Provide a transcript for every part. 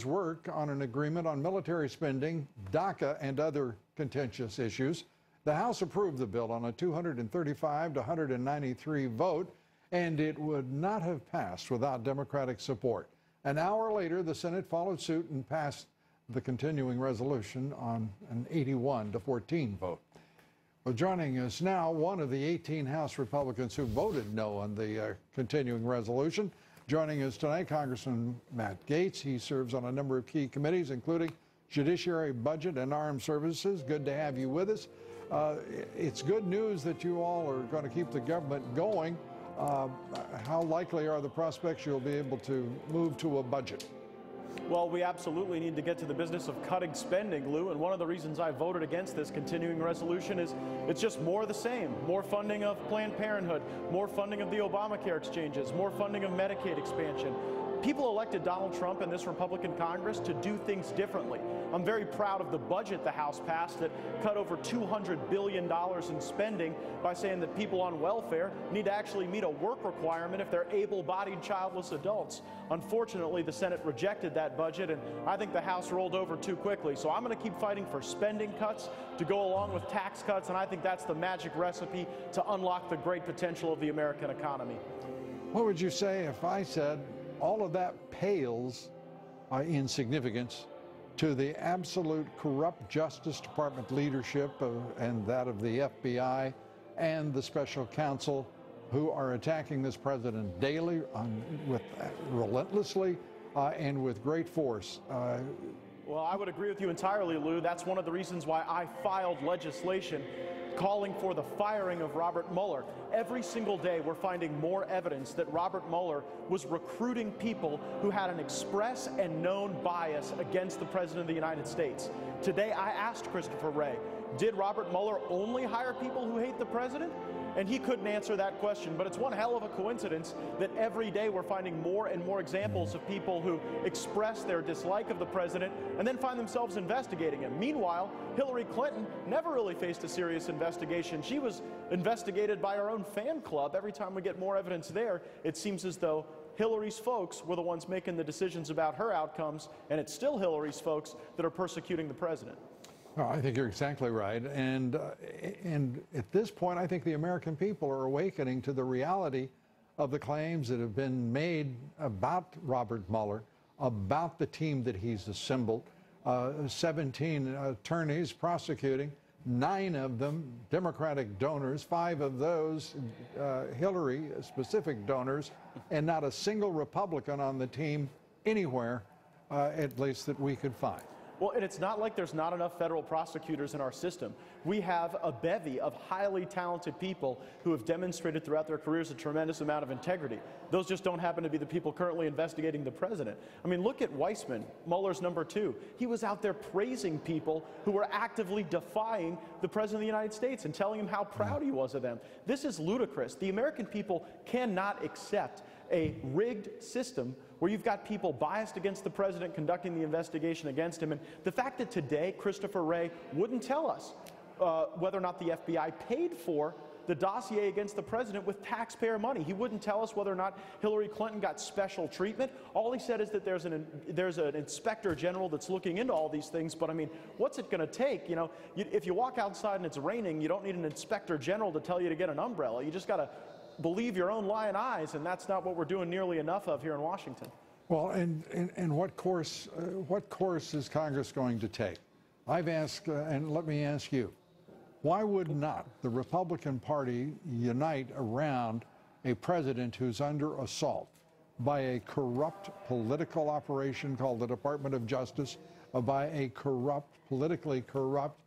work on an agreement on military spending, DACA, and other contentious issues. The House approved the bill on a 235 to 193 vote, and it would not have passed without Democratic support. An hour later, the Senate followed suit and passed the continuing resolution on an 81 to 14 vote. Well, joining us now, one of the 18 House Republicans who voted no on the continuing resolution. Joining us tonight, Congressman Matt Gaetz. He serves on a number of key committees, including Judiciary, Budget, and Armed Services. Good to have you with us. It's good news that you all are going to keep the government going. How likely are the prospects you'll be able to move to a budget? Well, we absolutely need to get to the business of cutting spending, Lou, and one of the reasons I voted against this continuing resolution is it's just more of the same. More funding of Planned Parenthood, more funding of the Obamacare exchanges, more funding of Medicaid expansion. People elected Donald Trump and this Republican Congress to do things differently. I'm very proud of the budget the House passed that cut over $200 billion in spending by saying that people on welfare need to actually meet a work requirement if they're able-bodied childless adults. Unfortunately, the Senate rejected that budget, and I think the House rolled over too quickly. So I'm going to keep fighting for spending cuts to go along with tax cuts, and I think that's the magic recipe to unlock the great potential of the American economy. What would you say if I said all of that pales in significance to the absolute corrupt Justice Department leadership and that of the FBI and the special counsel who are attacking this president daily relentlessly and with great force? Well, I would agree with you entirely, Lou. That's one of the reasons why I filed legislation calling for the firing of Robert Mueller. Every single day we're finding more evidence that Robert Mueller was recruiting people who had an express and known bias against the President of the United States. Today I asked Christopher Wray, did Robert Mueller only hire people who hate the President? And he couldn't answer that question, but it's one hell of a coincidence that every day we're finding more and more examples of people who express their dislike of the president and then find themselves investigating him. Meanwhile, Hillary Clinton never really faced a serious investigation. She was investigated by her own fan club. Every time we get more evidence there, it seems as though Hillary's folks were the ones making the decisions about her outcomes, and it's still Hillary's folks that are persecuting the president. Well, I think you're exactly right. And at this point, I think the American people are awakening to the reality of the claims that have been made about Robert Mueller, about the team that he's assembled. 17 attorneys prosecuting, 9 of them Democratic donors, 5 of those Hillary-specific donors, and not a single Republican on the team anywhere, at least that we could find. Well, and it's not like there's not enough federal prosecutors in our system. We have a bevy of highly talented people who have demonstrated throughout their careers a tremendous amount of integrity. Those just don't happen to be the people currently investigating the president. I mean, look at Weissman, Mueller's number 2. He was out there praising people who were actively defying the president of the United States and telling him how proud he was of them. This is ludicrous. The American people cannot accept a rigged system where you've got people biased against the president conducting the investigation against him. And the fact that today Christopher Wray wouldn't tell us whether or not the FBI paid for the dossier against the president with taxpayer money. He wouldn't tell us whether or not Hillary Clinton got special treatment. All he said is that there's an inspector general that's looking into all these things. But I mean, what's it going to take? You know, if you walk outside and it's raining, you don't need an inspector general to tell you to get an umbrella. You just got to believe your own lying eyes, and that's not what we're doing nearly enough of here in Washington. Well, and what course is Congress going to take? I've asked, and let me ask you, why would not the Republican Party unite around a president who's under assault by a corrupt political operation called the Department of Justice, by a politically corrupt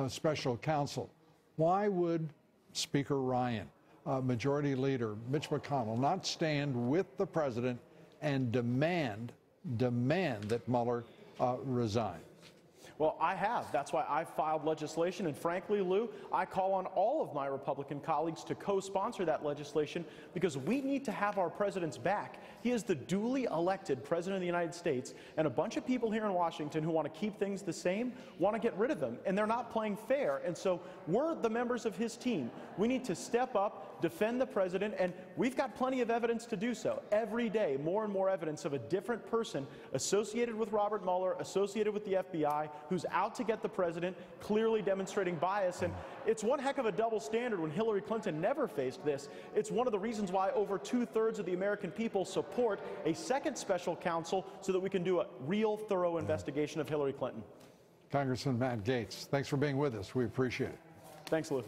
special counsel? Why would Speaker Ryan, Majority Leader Mitch McConnell not stand with the president and demand that Mueller resign? Well, I have. That's why I filed legislation. And frankly, Lou, I call on all of my Republican colleagues to co-sponsor that legislation because we need to have our president's back. He is the duly elected president of the United States, and a bunch of people here in Washington who want to keep things the same want to get rid of him, and they're not playing fair. And so we're the members of his team. We need to step up, defend the president, and we've got plenty of evidence to do so. Every day, more and more evidence of a different person associated with Robert Mueller, associated with the FBI, who's out to get the president, clearly demonstrating bias. And it's one heck of a double standard when Hillary Clinton never faced this. It's one of the reasons why over 2/3 of the American people support a second special counsel so that we can do a real thorough investigation of Hillary Clinton. Congressman Matt Gaetz, thanks for being with us. We appreciate it. Thanks, Lou.